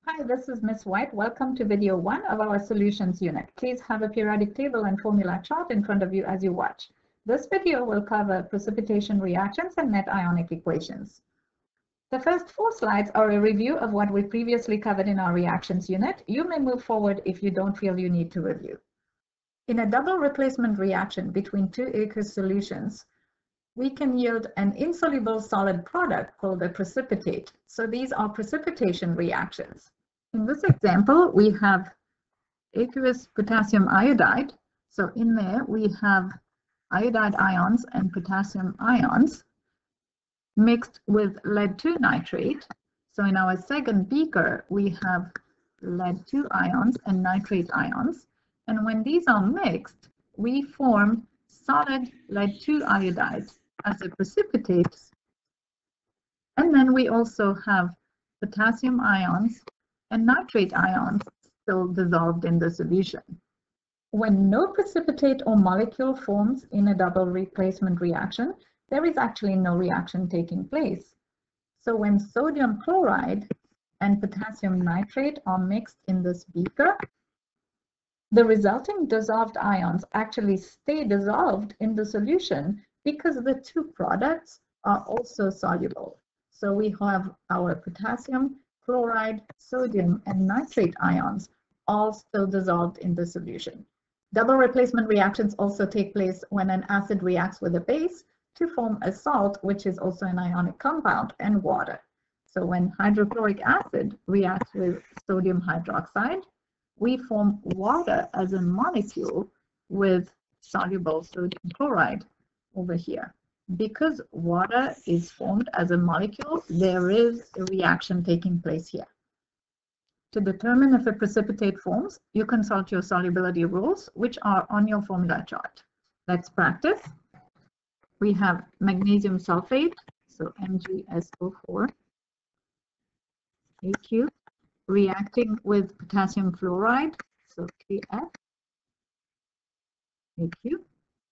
Hi, this is Ms. White. Welcome to video 1 of our solutions unit. Please have a periodic table and formula chart in front of you as you watch. This video will cover precipitation reactions and net ionic equations. The first 4 slides are a review of what we previously covered in our reactions unit. You may move forward if you don't feel you need to review. In a double replacement reaction between two aqueous solutions, we can yield an insoluble solid product called a precipitate. So these are precipitation reactions. In this example, we have aqueous potassium iodide. So in there, we have iodide ions and potassium ions mixed with lead-2 nitrate. So in our second beaker, we have lead-2 ions and nitrate ions. And when these are mixed, we form solid lead-2 iodide as a precipitate. And then we also have potassium ions and nitrate ions still dissolved in the solution. When no precipitate or molecule forms in a double replacement reaction, there is actually no reaction taking place. So when sodium chloride and potassium nitrate are mixed in this beaker, the resulting dissolved ions actually stay dissolved in the solution because the two products are also soluble. So we have our potassium, chloride, sodium, and nitrate ions all still dissolved in the solution. Double replacement reactions also take place when an acid reacts with a base to form a salt, which is also an ionic compound, and water. So when hydrochloric acid reacts with sodium hydroxide, we form water as a molecule with soluble sodium chloride over here. Because water is formed as a molecule, there is a reaction taking place here. To determine if a precipitate forms, you consult your solubility rules, which are on your formula chart. Let's practice. We have magnesium sulfate, so MgSO4, AQ, reacting with potassium fluoride, so KF, AQ,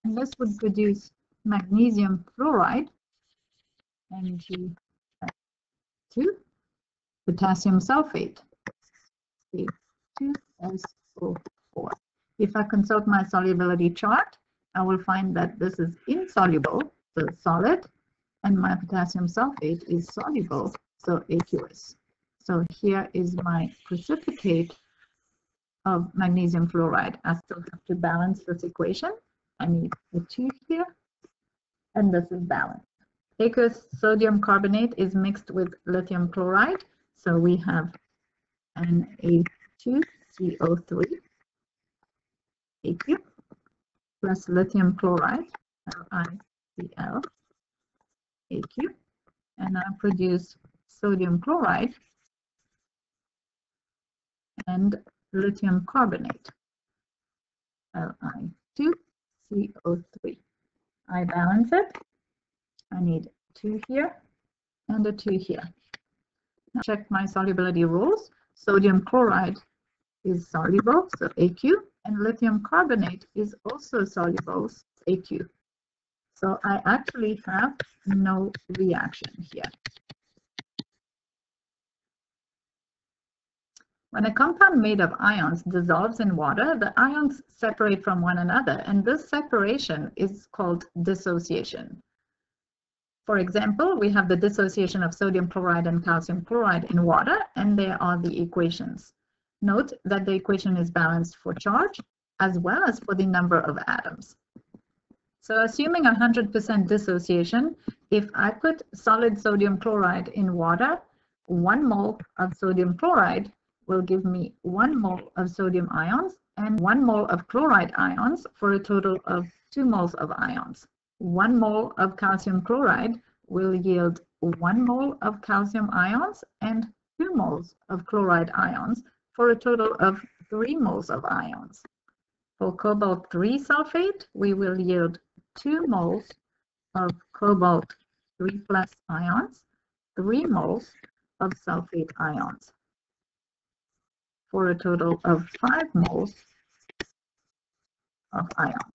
and this would produce magnesium fluoride, Mg2, potassium sulfate, K2SO4. If I consult my solubility chart, I will find that this is insoluble, so solid, and my potassium sulfate is soluble, so aqueous. So here is my precipitate of magnesium fluoride. I still have to balance this equation. I need a 2 here, and this is balanced. Aqueous sodium carbonate is mixed with lithium chloride, so we have Na2CO3 aqueous plus lithium chloride, LiCl, aqueous, and I produce sodium chloride and lithium carbonate, Li2CO3. I balance it. I need 2 here and a 2 here. Now check my solubility rules. Sodium chloride is soluble, so AQ, and lithium carbonate is also soluble, so AQ. So I actually have no reaction here. When a compound made of ions dissolves in water, the ions separate from one another, and this separation is called dissociation. For example, we have the dissociation of sodium chloride and calcium chloride in water, and there are the equations. Note that the equation is balanced for charge as well as for the number of atoms. So assuming 100% dissociation, if I put solid sodium chloride in water, 1 mole of sodium chloride will give me 1 mole of sodium ions and 1 mole of chloride ions for a total of 2 moles of ions. 1 mole of calcium chloride will yield 1 mole of calcium ions and 2 moles of chloride ions for a total of 3 moles of ions. For cobalt-3 sulfate, we will yield 2 moles of cobalt-3 plus ions, 3 moles of sulfate ions, for a total of 5 moles of ions.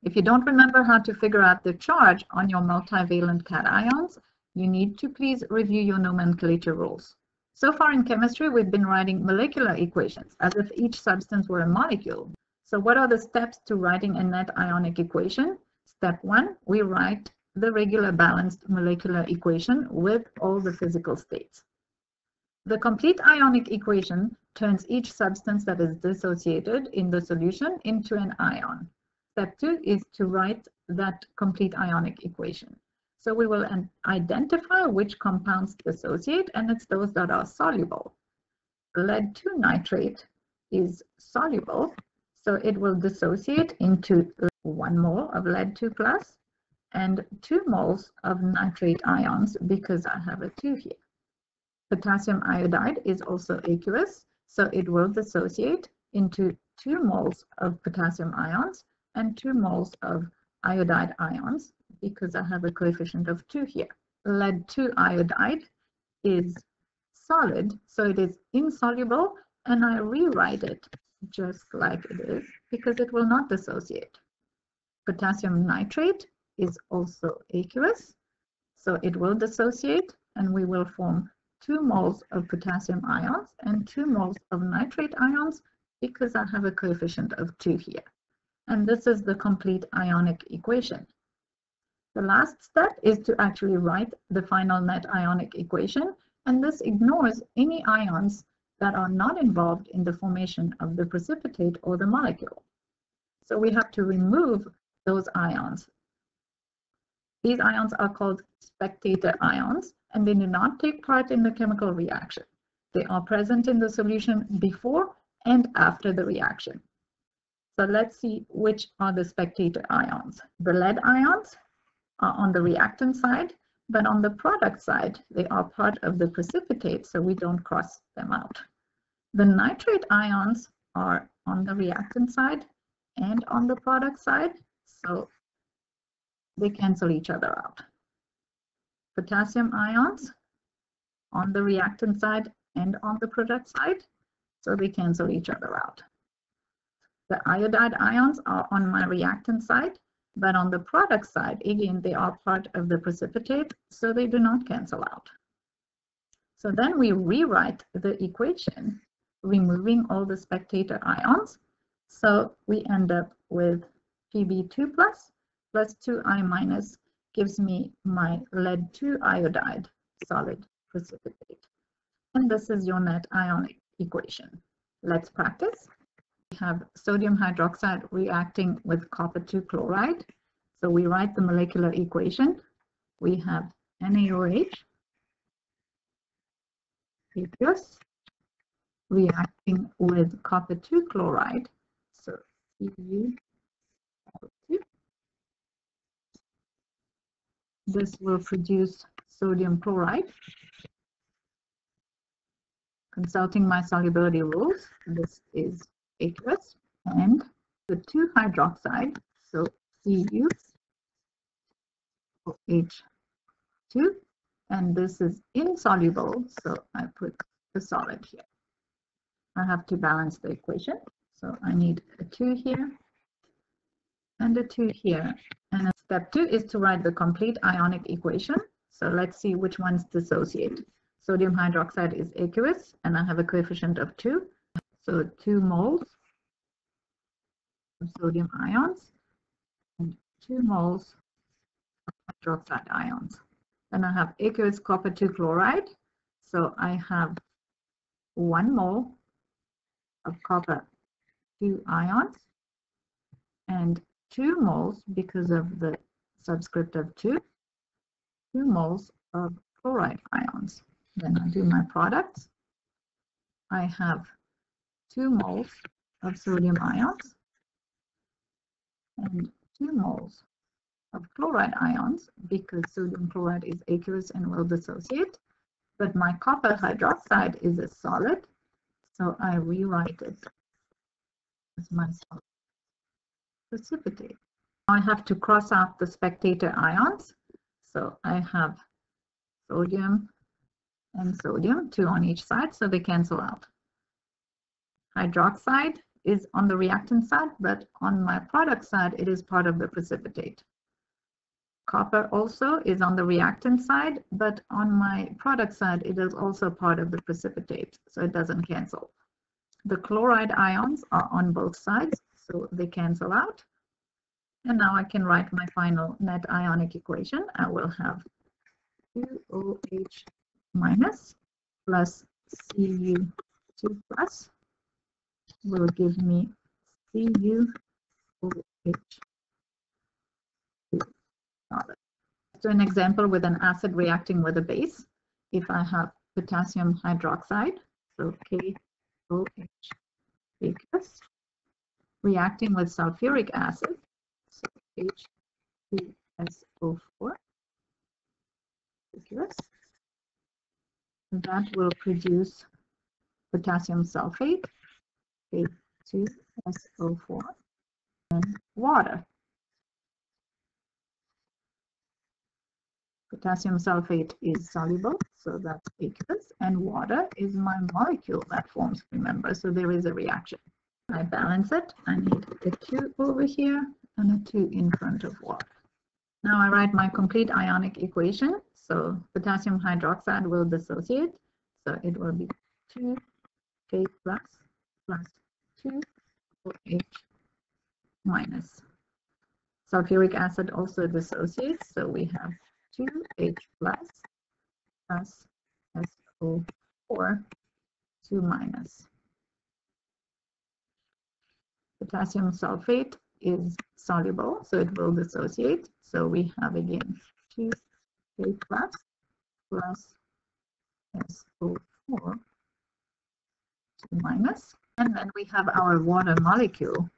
If you don't remember how to figure out the charge on your multivalent cations, you need to please review your nomenclature rules. So far in chemistry, we've been writing molecular equations as if each substance were a molecule. So what are the steps to writing a net ionic equation? Step 1, we write the regular balanced molecular equation with all the physical states. The complete ionic equation turns each substance that is dissociated in the solution into an ion. Step 2 is to write that complete ionic equation. So we will identify which compounds dissociate, and it's those that are soluble. Lead 2 nitrate is soluble, so it will dissociate into 1 mole of lead 2 plus and 2 moles of nitrate ions because I have a 2 here. Potassium iodide is also aqueous, so it will dissociate into 2 moles of potassium ions and 2 moles of iodide ions because I have a coefficient of 2 here. Lead 2 iodide is solid, so it is insoluble, and I rewrite it just like it is because it will not dissociate. Potassium nitrate is also aqueous, so it will dissociate, and we will form 2 moles of potassium ions and 2 moles of nitrate ions because I have a coefficient of 2 here. And this is the complete ionic equation. The last step is to actually write the final net ionic equation, and this ignores any ions that are not involved in the formation of the precipitate or the molecule. So we have to remove those ions. These ions are called spectator ions, and they do not take part in the chemical reaction. They are present in the solution before and after the reaction. So let's see which are the spectator ions. The lead ions are on the reactant side, but on the product side, they are part of the precipitate, so we don't cross them out. The nitrate ions are on the reactant side and on the product side, so they cancel each other out. Potassium ions on the reactant side and on the product side, so they cancel each other out. The iodide ions are on my reactant side, but on the product side, again, they are part of the precipitate, so they do not cancel out. So then we rewrite the equation, removing all the spectator ions. So we end up with Pb2 plus 2I minus gives me my lead 2 iodide solid precipitate. And this is your net ionic equation. Let's practice. We have sodium hydroxide reacting with copper 2 chloride. So we write the molecular equation. We have NaOH aqueous reacting with copper 2 chloride. So Cu2. This will produce sodium chloride. Consulting my solubility rules, this is aqueous, and the 2 hydroxide, so Cu H2, and this is insoluble, so I put a solid here. I have to balance the equation, so I need a 2 here and a 2 here. And step 2 is to write the complete ionic equation. So let's see which ones dissociate. Sodium hydroxide is aqueous, and I have a coefficient of 2. So 2 moles of sodium ions and 2 moles of hydroxide ions. Then I have aqueous copper 2 chloride. So I have 1 mole of copper 2 ions and 2 moles, because of the subscript of 2 moles of chloride ions. Then I do my products. I have 2 moles of sodium ions and 2 moles of chloride ions, because sodium chloride is aqueous and will dissociate. But my copper hydroxide is a solid, so I rewrite it as my solid precipitate. I have to cross out the spectator ions. So I have sodium and sodium, 2 on each side, so they cancel out. Hydroxide is on the reactant side, but on my product side, it is part of the precipitate. Copper also is on the reactant side, but on my product side, it is also part of the precipitate, so it doesn't cancel. The chloride ions are on both sides, so they cancel out. And now I can write my final net ionic equation. I will have 2OH minus plus Cu2 plus will give me CuOH2 solid. So an example with an acid reacting with a base, if I have potassium hydroxide, so KOH aqueous, reacting with sulfuric acid, so H2SO4 aqueous, that will produce potassium sulfate, K2SO4, and water. Potassium sulfate is soluble, so that's aqueous, and water is my molecule that forms, remember, so there is a reaction. I balance it. I need a 2 over here and a 2 in front of water. Now I write my complete ionic equation. So potassium hydroxide will dissociate, so it will be 2K plus 2OH minus. Sulfuric acid also dissociates, so we have 2H plus SO4, 2 minus. Potassium sulfate is soluble, so it will dissociate. So we have again 2K plus SO4, 2 minus. And then we have our water molecule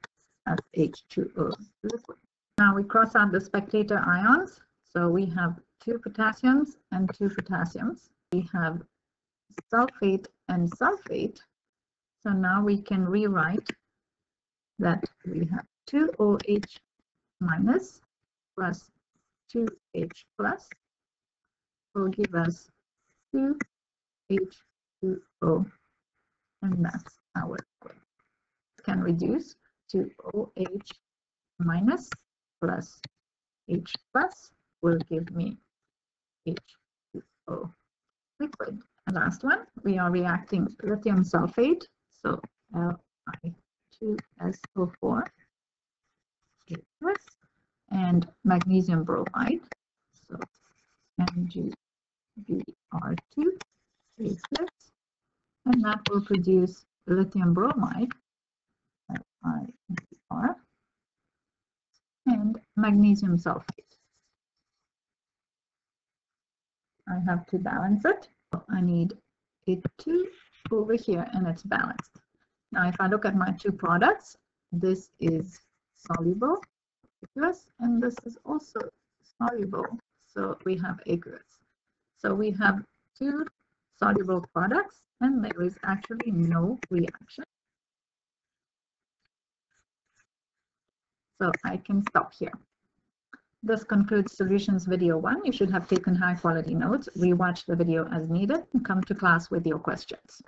as H2O liquid. Now we cross out the spectator ions. So we have 2 potassiums and 2 potassiums. We have sulfate and sulfate. So now we can rewrite that we have 2OH minus plus 2H plus will give us 2H2O, and that's our liquid. Can reduce to OH minus plus H plus will give me H2O liquid. And last one, we are reacting lithium sulfate, so Li2SO4 and magnesium bromide, so MgBr2, and that will produce lithium bromide, LiBr, and magnesium sulfate. I have to balance it. I need a 2 over here, and it's balanced. Now, if I look at my 2 products, this is soluble, aqueous, and this is also soluble. So we have aqueous. So we have 2 soluble products, and there is actually no reaction. So I can stop here. This concludes Solutions Video 1. You should have taken high quality notes, rewatch the video as needed, and come to class with your questions.